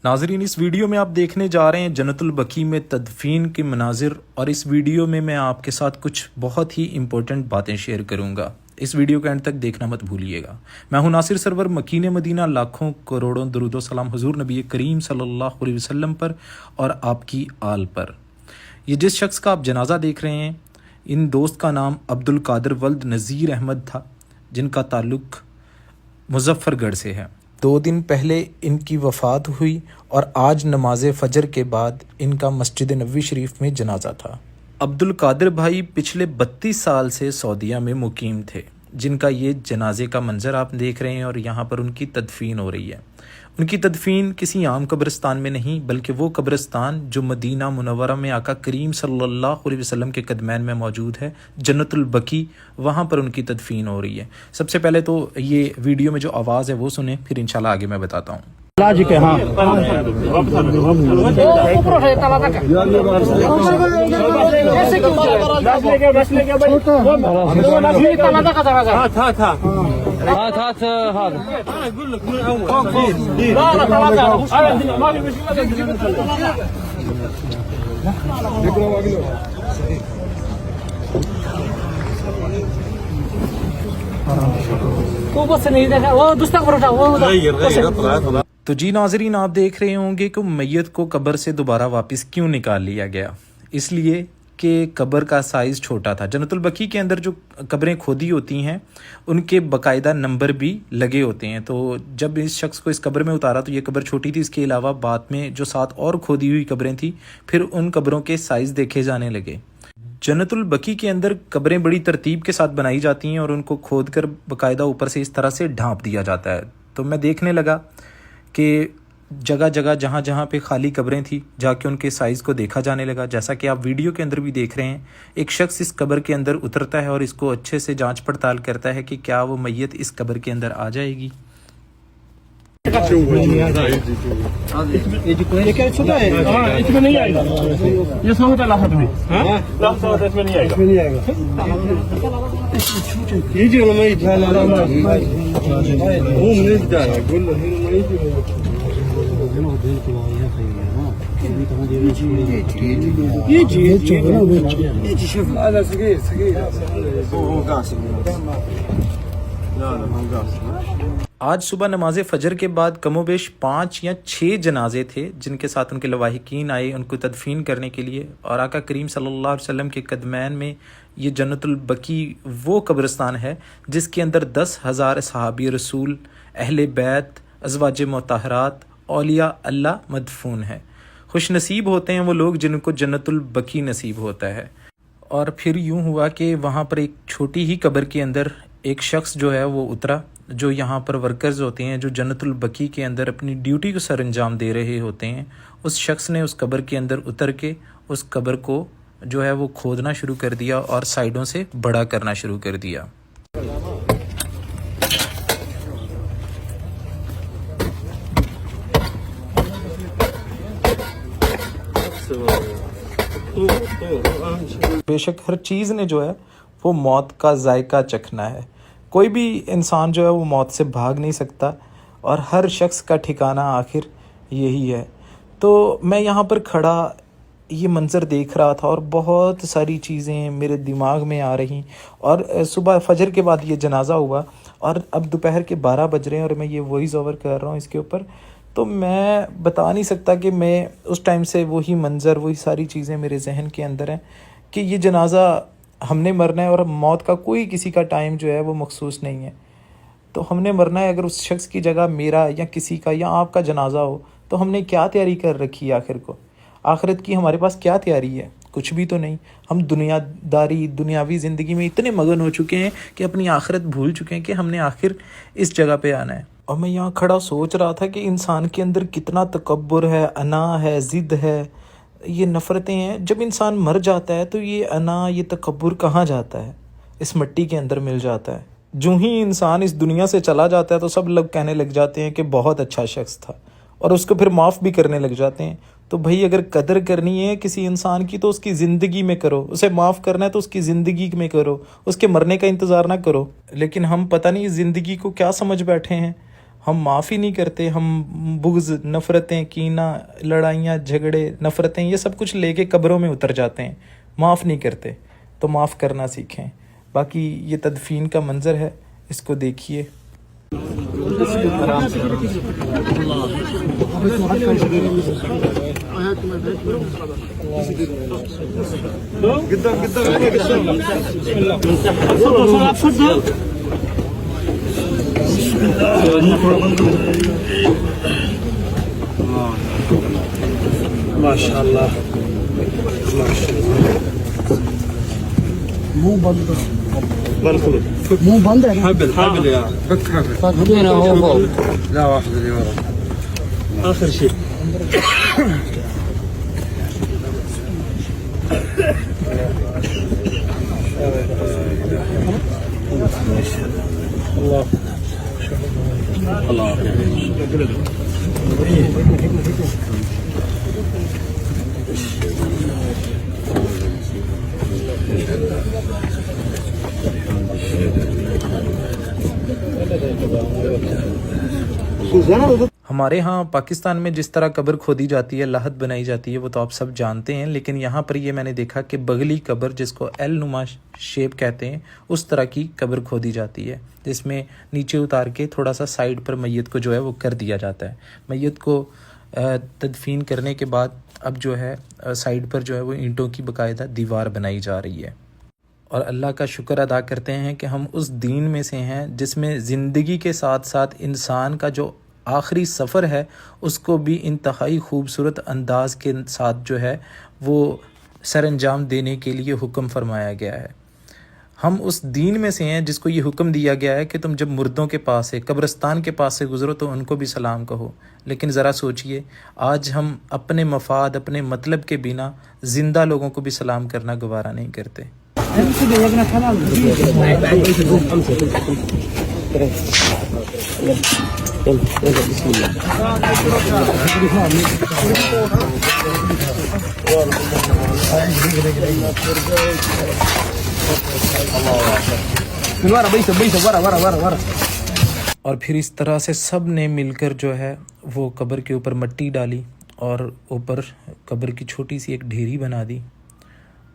नाजरीन, इस वीडियो में आप देखने जा रहे हैं जन्नतुल बकी में तदफीन के मनाजिर, और इस वीडियो में मैं आपके साथ कुछ बहुत ही इंपॉर्टेंट बातें शेयर करूंगा। इस वीडियो के एंड तक देखना मत भूलिएगा। मैं हूं नासिर सरवर, मकीन मदीना, लाखों करोड़ों दरूद सलाम हुजूर नबी करीम सल्लल्लाहु अलैहि वसल्लम पर और आपकी आल पर। ये जिस शख्स का आप जनाजा देख रहे हैं, इन दोस्त का नाम अब्दुल कादिर वल्द नज़ीर अहमद था, जिनका ताल्लुक़ मुजफ्फरगढ़ से है। 2 दिन पहले इनकी वफ़ात हुई और आज नमाज फ़जर के बाद इनका मस्जिद नबवी शरीफ में जनाजा था। अब्दुल कादिर भाई पिछले 32 साल से सऊदीया में मुकीम थे, जिनका ये जनाजे का मंज़र आप देख रहे हैं, और यहाँ पर उनकी तदफीन हो रही है। उनकी तदफीन किसी आम कब्रिस्तान में नहीं, बल्कि वो कब्रिस्तान जो मदीना मुनव्वरा में आका करीम सल्लल्लाहु अलैहि वसल्लम के कदमैन में मौजूद है, जन्नतुल बकी, वहाँ पर उनकी तदफीन हो रही है। सबसे पहले तो ये वीडियो में जो आवाज़ है वो सुने, फिर इंशाल्लाह आगे मैं बताता हूँ। जी के हाँ नहीं देखा वो दूसरा वो तो जी नाजरीन, आप देख रहे होंगे कि मैयत को कब्र से दोबारा वापस क्यों निकाल लिया गया। इसलिए कि कब्र का साइज़ छोटा था। जन्नतुल बकी के अंदर जो कब्रें खोदी होती हैं, उनके बाकायदा नंबर भी लगे होते हैं। तो जब इस शख्स को इस कब्र में उतारा तो ये कब्र छोटी थी। इसके अलावा बाद में जो 7 और खोदी हुई कब्रें थी, फिर उन कब्रों के साइज़ देखे जाने लगे। जन्नतुल बकी के अंदर कब्रें बड़ी तरतीब के साथ बनाई जाती हैं और उनको खोद कर बाकायदा ऊपर से इस तरह से ढाँप दिया जाता है। तो मैं देखने लगा कि जगह जगह जहाँ जहाँ पे खाली कब्रें थी, जाके उनके साइज़ को देखा जाने लगा। जैसा कि आप वीडियो के अंदर भी देख रहे हैं, एक शख्स इस कब्र के अंदर उतरता है और इसको अच्छे से जांच पड़ताल करता है कि क्या वो मैयत इस कब्र के अंदर आ जाएगी। ये क्या छोटा है? इसमें नहीं आएगा, ये 100 का लाखत में, लाखत इसमें नहीं आएगा, इसमें नहीं आएगा। ये जो मैं ध्यान आ रहा हूँ नहीं जा रहा गुल ये شوف هذا صغير هو قاسم لا هو قاسم। आज सुबह नमाज फ़जर के बाद कमोबेश 5 या 6 जनाजे थे, जिनके साथ उनके लवाहिकीन आए उनको तदफीन करने के लिए। और आका करीम सल्लल्लाहु अलैहि वसल्लम के कदमैन में ये जन्नतुल बकी वो कब्रिस्तान है जिसके अंदर 10,000 सहाबी रसूल, अहले बैत, अज़वाज मुतहरात, औलिया अल्लाह मदफून है। खुश नसीब होते हैं वो लोग जिनको जन्नतुल बकी नसीब होता है। और फिर यूँ हुआ कि वहाँ पर एक छोटी ही कब्र के अंदर एक शख्स जो है वो उतरा, जो यहाँ पर वर्कर्स होते हैं, जो जन्नतुल बकी के अंदर अपनी ड्यूटी को सर अंजाम दे रहे होते हैं। उस शख्स ने उस कब्र के अंदर उतर के उस कब्र को जो है वो खोदना शुरू कर दिया और साइडों से बड़ा करना शुरू कर दिया। बेशक हर चीज़ ने जो है वो मौत का जायका चखना है। कोई भी इंसान जो है वो मौत से भाग नहीं सकता, और हर शख्स का ठिकाना आखिर यही है। तो मैं यहाँ पर खड़ा ये मंज़र देख रहा था और बहुत सारी चीज़ें मेरे दिमाग में आ रही। और सुबह फ़जर के बाद ये जनाजा हुआ और अब दोपहर के 12 बज रहे हैं और मैं ये वॉइस ओवर कर रहा हूँ इसके ऊपर। तो मैं बता नहीं सकता कि मैं उस टाइम से वही मंज़र, वही सारी चीज़ें मेरे जहन के अंदर हैं कि ये जनाजा हमने मरना है और मौत का कोई किसी का टाइम जो है वो मखसूस नहीं है। तो हमने मरना है। अगर उस शख्स की जगह मेरा या किसी का या आपका जनाजा हो तो हमने क्या तैयारी कर रखी है आखिर को? आखिरत की हमारे पास क्या तैयारी है? कुछ भी तो नहीं। हम दुनियादारी, दुनियावी ज़िंदगी में इतने मगन हो चुके हैं कि अपनी आखिरत भूल चुके हैं कि हमने आखिर इस जगह पे आना है। और मैं यहाँ खड़ा सोच रहा था कि इंसान के अंदर कितना तकब्बुर है, अना है, ज़िद है, ये नफ़रतें हैं। जब इंसान मर जाता है तो ये अना, ये तकब्बुर कहाँ जाता है? इस मिट्टी के अंदर मिल जाता है। जो ही इंसान इस दुनिया से चला जाता है तो सब लोग कहने लग जाते हैं कि बहुत अच्छा शख्स था, और उसको फिर माफ़ भी करने लग जाते हैं। तो भाई अगर कदर करनी है किसी इंसान की तो उसकी ज़िंदगी में करो, उसे माफ़ करना है तो उसकी ज़िंदगी में करो, उसके मरने का इंतज़ार ना करो। लेकिन हम पता नहीं ज़िंदगी को क्या समझ बैठे हैं, हम माफ़ ही नहीं करते। हम बुग़्ज़, नफ़रतें, कीना, लड़ाइयाँ, झगड़े, नफ़रतें, ये सब कुछ लेके कब्रों में उतर जाते हैं, माफ़ नहीं करते। तो माफ़ करना सीखें। बाकी ये तदफीन का मंज़र है, इसको देखिए। माशाअल्लाह मुंह बंद बिल्कुल मुंह बंद है ना حبل يا هنا هو فوق لا واحد اللي ورا اخر شيء हमारे यहाँ पाकिस्तान में जिस तरह कब्र खोदी जाती है, लाहत बनाई जाती है, वो तो आप सब जानते हैं। लेकिन यहाँ पर ये मैंने देखा कि बगली कब्र, जिसको एल नुमा शेप कहते हैं, उस तरह की कब्र खोदी जाती है, जिसमें नीचे उतार के थोड़ा सा साइड पर मैयत को जो है वो कर दिया जाता है। मैयत को तदफीन करने के बाद अब जो है साइड पर जो है वो ईंटों की बाकायदा दीवार बनाई जा रही है। और अल्लाह का शुक्र अदा करते हैं कि हम उस दीन में से हैं जिसमें ज़िंदगी के साथ साथ इंसान का जो आखिरी सफ़र है उसको भी इंतहाई खूबसूरत अंदाज के साथ जो है वो सर अंजाम देने के लिए हुक्म फरमाया गया है। हम उस दीन में से हैं जिसको ये हुक्म दिया गया है कि तुम जब मुर्दों के पास से, कब्रिस्तान के पास से गुज़रो तो उनको भी सलाम कहो। लेकिन ज़रा सोचिए, आज हम अपने मफाद, अपने मतलब के बिना ज़िंदा लोगों को भी सलाम करना गवारा नहीं करते। और फिर इस तरह से सब ने मिलकर जो है वो कब्र के ऊपर मिट्टी डाली और ऊपर कब्र की छोटी सी एक ढेरी बना दी।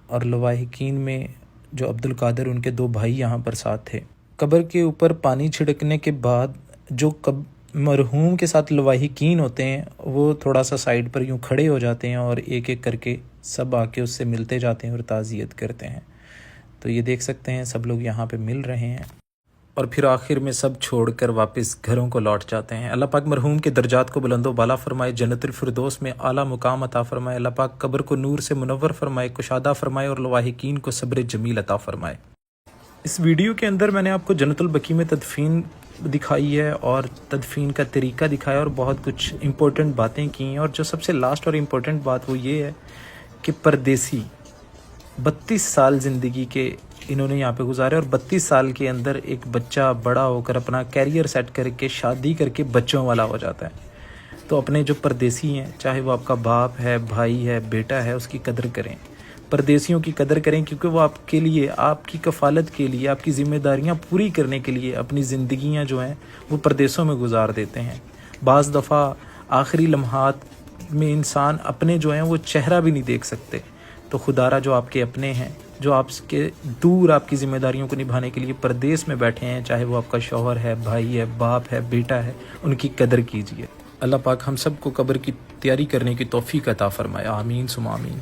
और लवाहिकीन में जो अब्दुल कादिर, उनके 2 भाई यहाँ पर साथ थे। कब्र के ऊपर पानी छिड़कने के बाद जो मरहूम के साथ लवाहिकीन होते हैं वो थोड़ा सा साइड पर यूँ खड़े हो जाते हैं और एक एक करके सब आके उससे मिलते जाते हैं और ताज़ियत करते हैं। तो ये देख सकते हैं सब लोग यहाँ पे मिल रहे हैं और फिर आखिर में सब छोड़कर वापस घरों को लौट जाते हैं। अल्लाह पाक मरहूम के दर्जात को बुलंदो बाला फरमाए, जन्नतुल फिरदौस में आला मुकाम अता फरमाए। अल्लाह पाक कब्र को नूर से मुनव्वर फरमाए, कुशादा फरमाए और लवाहिकीन को सब्र जमील अता फरमाए। इस वीडियो के अंदर मैंने आपको जन्नतुल बकी में तदफीन दिखाई है और तदफीन का तरीका दिखाया और बहुत कुछ इम्पोर्टेंट बातें की हैं। और जो सबसे लास्ट और इम्पोर्टेंट बात वो ये है कि परदेसी 32 साल ज़िंदगी के इन्होंने यहाँ पे गुजारे और 32 साल के अंदर एक बच्चा बड़ा होकर अपना कैरियर सेट करके शादी करके बच्चों वाला हो जाता है। तो अपने जो परदेसी हैं, चाहे वो आपका बाप है, भाई है, बेटा है, उसकी कदर करें। परदेसियों की कदर करें क्योंकि वो आपके लिए, आपकी कफ़ालत के लिए, आपकी ज़िम्मेदारियाँ पूरी करने के लिए अपनी ज़िंदगियाँ जो हैं वो परदेसों में गुजार देते हैं। बाज़ दफ़ा आखिरी लम्हात में इंसान अपने जो हैं वो चेहरा भी नहीं देख सकते। तो खुदारा जो आपके अपने हैं, जो आपके दूर आपकी ज़िम्मेदारियों को निभाने के लिए परदेस में बैठे हैं, चाहे वो आपका शौहर है, भाई है, बाप है, बेटा है, उनकी कदर कीजिए। अल्लाह पाक हम सब को कब्र की तैयारी करने की तौफीक अता फरमाए। आमीन सुमा आमीन।